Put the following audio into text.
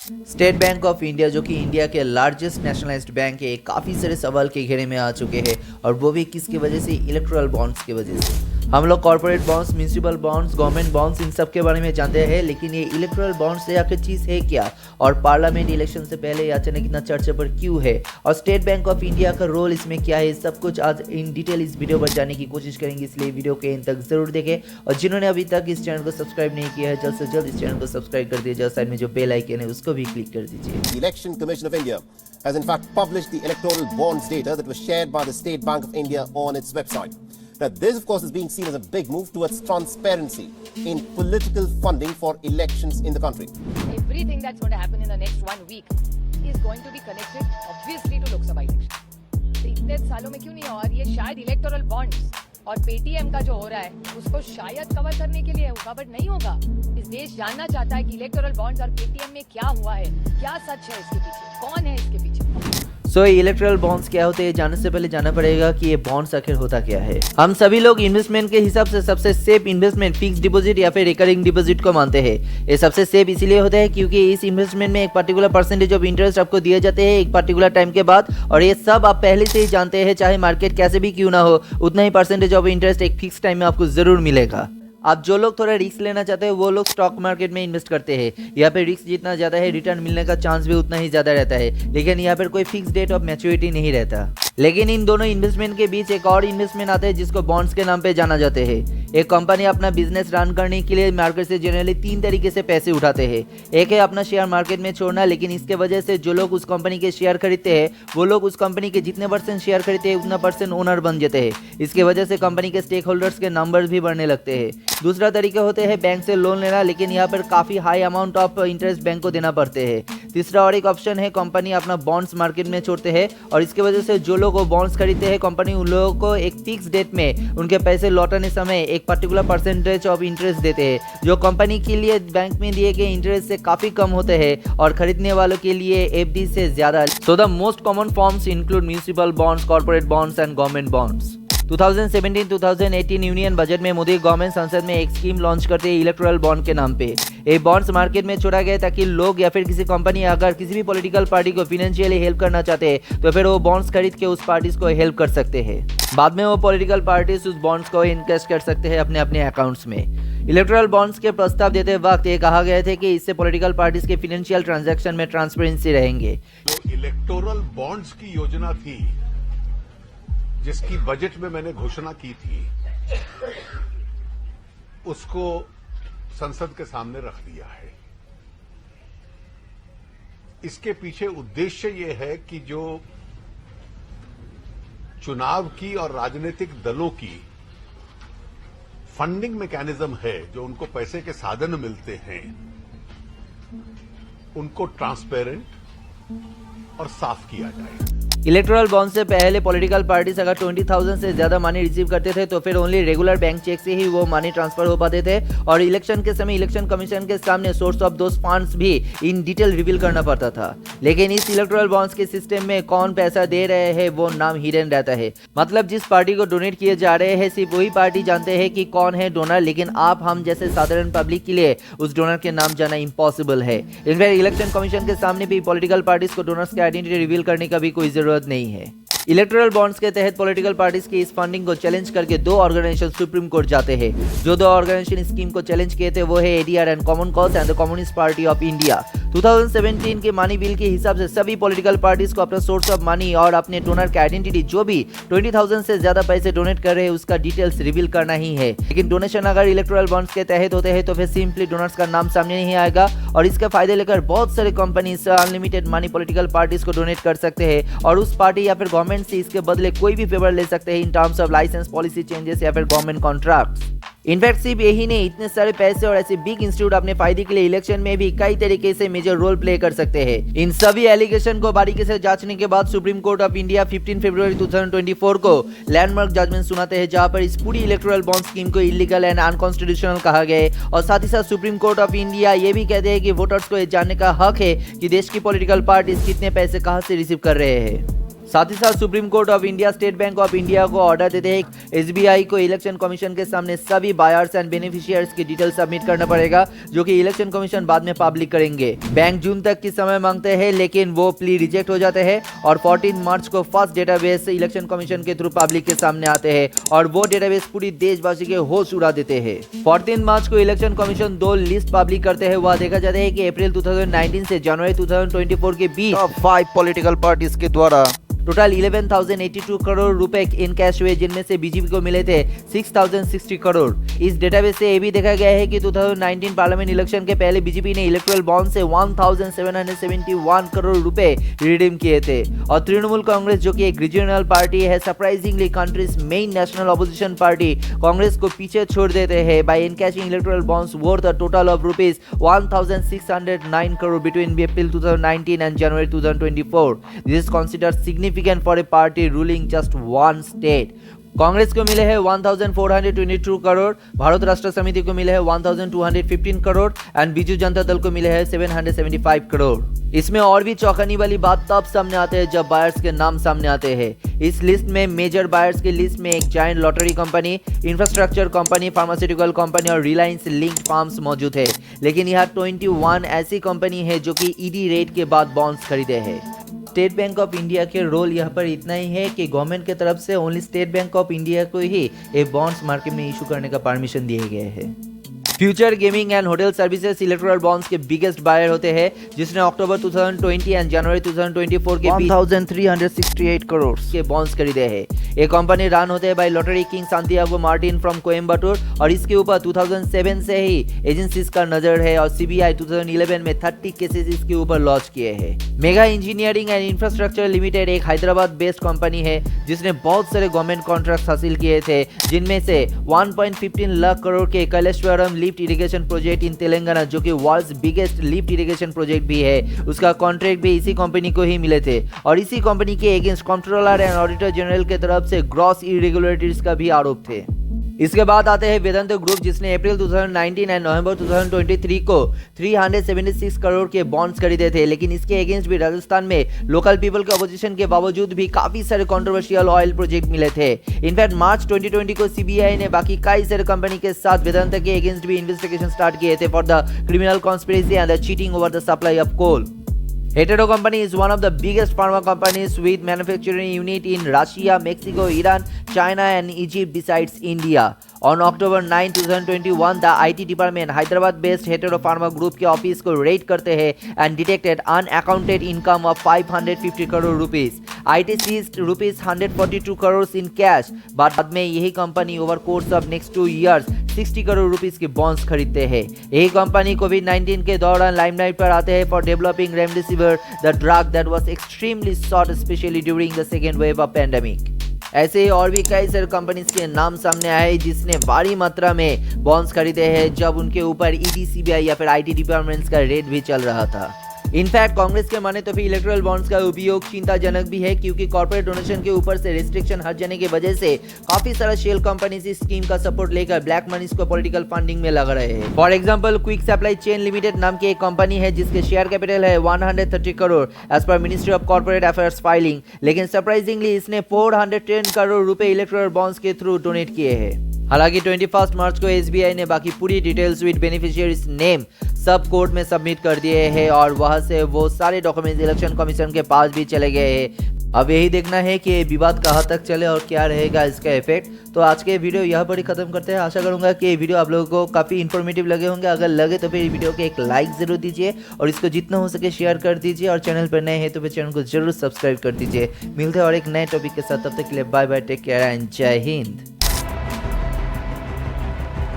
State bank of India जो कि India के लार्जेस्ट नेशनलाइज्ड बैंक है, काफ़ी सारे सवाल के घेरे में आ चुके हैं और वो भी किसकी वजह से, इलेक्टोरल बॉन्ड्स की वजह से। हम लोग corporate bonds, municipal bonds, government bonds, इन सब के बारे में जानते हैं, लेकिन ये इलेक्टोरल बॉन्ड्स से आखिर चीज़ है क्या और पार्लियामेंट इलेक्शन से पहले अचानक इतना चर्चा पर क्यों है और स्टेट बैंक ऑफ इंडिया का रोल इसमें क्या है, सब कुछ आज इन डिटेल इस वीडियो पर जानने की कोशिश करेंगे। इसलिए वीडियो के एंड तक जरूर देखें और जिन्होंने अभी तक इस चैनल को सब्सक्राइब नहीं किया है, जल्द से जल्द इस चैनल को सब्सक्राइब कर दीजिए। साइड में जो बेल आइकन है उसको भी क्लिक कर दीजिए। The Election Commission of India has in fact published the electoral bonds data that was shared by the State Bank of India on its website. Now this of course is being seen as a big move towards transparency in political funding for elections in the country. Everything that's going to happen in the next 1 week is going to be connected obviously to Lok Sabha election. तो इतने सालों में क्यों नहीं, और ये शायद electoral bonds और पेटीएम का जो हो रहा है उसको शायद कवर करने के लिए होगा, बट नहीं होगा। इस देश जानना चाहता है कि इलेक्टोरल बॉन्ड्स और पेटीएम में क्या हुआ है, क्या सच है इसके पीछे, कौन है इसके पीछे। सो इलेक्टोरल बॉन्ड्स क्या होते हैं, जानने से पहले जानना पड़ेगा कि ये बॉन्ड्स आखिर होता क्या है। हम सभी लोग इन्वेस्टमेंट के हिसाब से सबसे सेफ इन्वेस्टमेंट फिक्स डिपॉजिट या फिर रिकरिंग डिपॉजिट को मानते हैं। ये सबसे सेफ इसीलिए होता है क्योंकि इस इन्वेस्टमेंट में एक पर्टिकुलर परसेंटेज ऑफ इंटरेस्ट आपको दिए जाते हैं एक पर्टिकुलर टाइम के बाद, और ये सब आप पहले से ही जानते हैं, चाहे मार्केट कैसे भी क्यों ना हो, उतना ही परसेंटेज ऑफ इंटरेस्ट एक फिक्स टाइम में आपको जरूर मिलेगा। आप जो लोग थोड़ा रिस्क लेना चाहते हैं वो लोग स्टॉक मार्केट में इन्वेस्ट करते हैं। यहाँ पे रिस्क जितना ज़्यादा है रिटर्न मिलने का चांस भी उतना ही ज़्यादा रहता है, लेकिन यहाँ पर कोई फिक्स डेट ऑफ मैच्योरिटी नहीं रहता। लेकिन इन दोनों इन्वेस्टमेंट के बीच एक और इन्वेस्टमेंट आता है जिसको बॉन्ड्स के नाम पे जाना जाते हैं। एक कंपनी अपना बिजनेस रन करने के लिए मार्केट से जनरली 3 तरीके से पैसे उठाते हैं। एक है अपना शेयर मार्केट में छोड़ना, लेकिन इसके वजह से जो लोग उस कंपनी के शेयर खरीदते हैं वो लोग उस कंपनी के जितने % शेयर खरीदते हैं उतना % ओनर बन जाते हैं। इसके वजह से कंपनी के स्टेक होल्डर्स के नंबर्स भी बढ़ने लगते हैं। दूसरा तरीका होते हैं बैंक से लोन लेना, लेकिन यहाँ पर काफ़ी high amount of interest bank को देना पड़ते हैं। तीसरा और एक ऑप्शन है कंपनी अपना बॉन्ड्स मार्केट में छोड़ते हैं और इसके वजह से जो लोग वो बॉन्ड्स खरीदते हैं कंपनी उन लोगों को एक फिक्स डेट में उनके पैसे लौटाने समय एक पर्टिकुलर परसेंटेज ऑफ इंटरेस्ट देते हैं, जो कंपनी के लिए बैंक में दिए गए इंटरेस्ट से काफ़ी कम होते हैं और खरीदने वालों के लिए एफडी से ज़्यादा। So the most common forms include municipal bonds, corporate bonds and government bonds. 2017-2018 union budget में मोदी गवर्नमेंट संसद में एक स्कीम लॉन्च करते हैं इलेक्टोरल बॉन्ड के नाम पे। ये बॉन्ड्स मार्केट में छोड़ा गया ताकि लोग या फिर किसी कंपनी अगर किसी भी पॉलिटिकल पार्टी को फाइनेंशियली हेल्प करना चाहते हैं तो फिर वो बॉन्ड्स खरीद के उस पार्टीज को हेल्प कर सकते हैं। बाद में वो पॉलिटिकल पार्टीज उस बॉन्ड्स को इन्वेस्ट कर सकते हैं अपने अपने अकाउंट्स में। इलेक्टोरल बॉन्ड्स के प्रस्ताव देते वक्त ये कहा गया था कि इससे पॉलिटिकल पार्टीज के फाइनेंशियल ट्रांजैक्शन में ट्रांसपेरेंसी रहेंगे। जो इलेक्टोरल बॉन्ड्स की योजना थी जिसकी बजट में मैंने घोषणा की थी उसको संसद के सामने रख दिया है। इसके पीछे उद्देश्य ये है कि जो चुनाव की और राजनीतिक दलों की फंडिंग मैकेनिज्म है, जो उनको पैसे के साधन मिलते हैं, उनको ट्रांसपेरेंट और साफ किया जाए। इलेक्टोरल बॉन्ड से पहले पॉलिटिकल पार्टीज अगर 20,000 से ज्यादा मनी रिसीव करते थे तो फिर ओनली रेगुलर बैंक चेक से ही वो मनी ट्रांसफर हो पाते थे और इलेक्शन के समय इलेक्शन कमीशन के सामने सोर्स ऑफ दोस फंड्स भी इन डिटेल रिवील करना पड़ता था। लेकिन इस इलेक्टोरल बॉन्ड्स के सिस्टम में कौन पैसा दे रहे हैं वो नाम हिडन रहता है। मतलब जिस पार्टी को डोनेट किए जा रहे हैं सिर्फ वही पार्टी जानते हैं कि कौन है डोनर, लेकिन आप हम जैसे साधारण पब्लिक के लिए उस डोनर के नाम जाना इम्पॉसिबल है। इनफैक्ट इलेक्शन कमीशन के सामने भी पॉलिटिकल पार्टीज को डोनर्स की आइडेंटिटी रिवील करने का भी कोई जरूरत नहीं है। इलेक्टोरल बॉन्ड्स के तहत पॉलिटिकल पार्टीज की इस फंडिंग को चैलेंज करके 2 ऑर्गेनाइजेशन सुप्रीम कोर्ट जाते हैं। जो 2 ऑर्गेनाइजेशन स्कीम को चैलेंज किए थे वो है ADR and common cause and the communist party of India. 2017 के मनी बिल के हिसाब से सभी पॉलिटिकल पार्टीज को अपना सोर्स ऑफ मनी और अपने डोनर की आइडेंटिटी, जो भी 20,000 से ज्यादा पैसे डोनेट कर रहे हैं उसका डिटेल्स रिवील करना ही है। लेकिन डोनेशन अगर इलेक्टोरल बॉन्ड्स के तहत होते हैं तो फिर सिंपली डोनर्स का नाम सामने नहीं आएगा और इसका फायदे लेकर बहुत सारे companies unlimited money political parties को डोनेट कर सकते हैं और उस पार्टी या फिर गवर्नमेंट से इसके बदले कोई भी फेवर ले सकते हैं in terms of licence, policy changes या फिर गवर्नमेंट कॉन्ट्रैक्ट्स। इनफैक्ट सिर्फ यही नहीं, इतने सारे पैसे और ऐसे बिग इंस्टीट्यूट अपने फायदे के लिए इलेक्शन में भी कई तरीके से मेजर रोल प्ले कर सकते हैं। इन सभी एलिगेशन को बारीकी से जांचने के बाद सुप्रीम कोर्ट ऑफ इंडिया 15 फरवरी 2024 को लैंडमार्क जजमेंट सुनाते हैं, जहां पर इस पूरी इलेक्टोरल बॉन्ड स्कीम को इलीगल एंड अनकॉन्स्टिट्यूशनल कहा गया है। और साथ ही साथ सुप्रीम कोर्ट ऑफ इंडिया ये भी कहते हैं कि वोटर्स को यह जानने का हक है कि देश की पॉलिटिकल पार्टीज कितने पैसे कहां से रिसीव कर रहे हैं। साथ ही साथ supreme court of India state bank of India को ऑर्डर देते हैं एसबीआई को इलेक्शन कमीशन के सामने सभी बायर्स एंड बेनिफिशियर्स की डिटेल सबमिट करना पड़ेगा, जो कि इलेक्शन कमीशन बाद में पब्लिक करेंगे। बैंक जून तक की समय मांगते हैं, लेकिन वो प्ली रिजेक्ट हो जाते हैं और 14 मार्च को फर्स्ट डेटाबेस इलेक्शन कमीशन के थ्रू पब्लिक के सामने आते हैं और वो डेटाबेस पूरी देशवासी के होश उड़ा देते हैं। 14 मार्च को इलेक्शन कमीशन 2 लिस्ट पब्लिक करते हैं। वह देखा जाता है कि अप्रैल 2019 से जनवरी 2024 के बीच टॉप 5 पॉलिटिकल पार्टीज के द्वारा टोटल 11,082 करोड़ रुपए इन कैश हुए, जिनमें से बीजेपी को मिले थे 6,060 करोड़। इस डेटाबेस से ये भी देखा गया है कि 2019 पार्लियामेंट इलेक्शन के पहले बीजेपी ने इलेक्टोरल बॉन्ड से 1,771 करोड़ रुपए रिडीम किए थे और तृणमूल कांग्रेस, जो कि एक रीजनल पार्टी है, surprisingly country's main national opposition party, Congress को पीछे छोड़ देते हैं by encashing electoral bonds worth a total of rupees 1,609 crore between April 2019 and January 2024. This is considered significant for a party ruling just one state. Congress को मिले हैं 1,422 करोड़, भारत राष्ट्र समिति को मिले हैं 1,215 करोड़ एंड बीजू जनता दल को मिले हैं 775 करोड़। इसमें और भी चौंकाने वाली बात तब सामने आते हैं जब बायर्स के नाम सामने आते हैं। इस लिस्ट में मेजर बायर्स की लिस्ट में एक giant lottery company, infrastructure company, pharmaceutical company और रिलायंस लिंक्ड फार्म्स मौजूद है। लेकिन यहाँ 21 ऐसी कंपनी है जो कि ईडी रेड के बाद बॉन्ड्स खरीदे हैं। स्टेट बैंक ऑफ इंडिया के रोल यहाँ पर इतना ही है कि गवर्नमेंट की तरफ से only state bank of India को ही ये बॉन्ड्स मार्केट में इशू करने का परमिशन दिए गए हैं। Future gaming and hotel services electoral bonds के बिगेस्ट बायर होते हैं, जिसने अक्टूबर 2020 एंड जनवरी 2024 के 1,368 करोड़ के बॉन्ड्स खरीदे हैं। ये कंपनी रन होते हैं by lottery king Santiago Martin from Coimbatore और इसके ऊपर 2007 से ही एजेंसीज का नजर है और सीबीआई 2011 में 30 केसेस इसके ऊपर लॉन्च किए हैं। Mega engineering and infrastructure limited एक हैदराबाद बेस्ड कंपनी है जिसने बहुत सारे गवर्नमेंट कॉन्ट्रैक्ट हासिल किए थे, जिनमें से 1.15 लाख करोड़ के Kaleshwaram lift irrigation project in Telangana, जो कि world's biggest lift irrigation project भी है, उसका कॉन्ट्रैक्ट भी इसी कंपनी को ही मिले थे और इसी कंपनी के against controller and auditor general के तरफ से ग्रॉस इरेगुलरिटीज का भी आरोप थे। इसके बाद आते हैं वेदांत ग्रुप, जिसने अप्रैल 2019 एंड नवंबर 2023 को 376 करोड़ के बॉन्ड्स खरीदे थे, लेकिन इसके अगेंस्ट भी राजस्थान में लोकल पीपल के अपोजिशन के बावजूद भी काफी सारे कंट्रोवर्शियल ऑयल प्रोजेक्ट मिले थे। इनफैक्ट मार्च 2020 को सीबीआई ने बाकी कई सारे कंपनी के साथ वेदांत के अगेंस्ट भी इन्वेस्टिगेशन स्टार्ट किए थे for the criminal conspiracy and the cheating over the supply of coal. Hetero company is one of the biggest pharma companies with manufacturing unit in Russia, Mexico, Iran, China and Egypt besides India. On October 9, 2021, the IT department Hyderabad-based Hetero Pharma Group के office को red करते हैं and detected unaccounted income of 550 crore rupees. IT seized rupees 142 crore in cash। बाद में यही company over course of next 2 years 60 crore rupees के bonds खरीदते हैं। यही कंपनी कोविड-19 के दौरान लाइमलाइट पर आते हैं for developing remdesivir, the drug that was extremely sought specially during the second wave of pandemic. ऐसे ही और भी कई सारे कंपनीज के नाम सामने आए जिसने भारी मात्रा में बॉन्ड्स खरीदे हैं जब उनके ऊपर ईडी, सीबीआई या फिर आईटी डिपार्टमेंट्स का रेड भी चल रहा था। इनफैक्ट कांग्रेस के माने तो फिर इलेक्टोरल बॉन्ड्स का उपयोग चिंताजनक भी है, क्योंकि कॉर्पोरेट डोनेशन के ऊपर से रिस्ट्रिक्शन हट जाने की वजह से काफी सारा शेल कंपनीज इस स्कीम का सपोर्ट लेकर ब्लैक मनीज को पॉलिटिकल फंडिंग में लगा रहे हैं। For example, quick supply chain limited नाम की एक कंपनी है जिसके शेयर कैपिटल है 130 crore as per ministry of corporate affairs filing, लेकिन सरप्राइजिंगली इसने 410 करोड़ रुपए इलेक्टोरल बॉन्ड्स के थ्रू डोनेट किए हैं। हालांकि 21 मार्च को एसबीआई ने बाकी पूरी डिटेल्स विद बेनिफिशियरीज नेम सब कोर्ट में सबमिट कर दिए हैं और वहां से वो सारे डॉक्यूमेंट्स इलेक्शन कमीशन के पास भी चले गए हैं। अब यही देखना है कि ये विवाद कहाँ तक चले और क्या रहेगा इसका इफेक्ट। तो आज के वीडियो यहाँ पर ही खत्म करते हैं। आशा करूंगा कि ये वीडियो आप लोगों को काफ़ी इन्फॉर्मेटिव लगे होंगे। अगर लगे तो फिर वीडियो को एक लाइक जरूर दीजिए और इसको जितना हो सके शेयर कर दीजिए और चैनल पर नए हैं तो फिर चैनल को जरूर सब्सक्राइब कर दीजिए। मिलते हैं और एक नए टॉपिक के साथ, तब तक के लिए bye bye, take care and Jai Hind.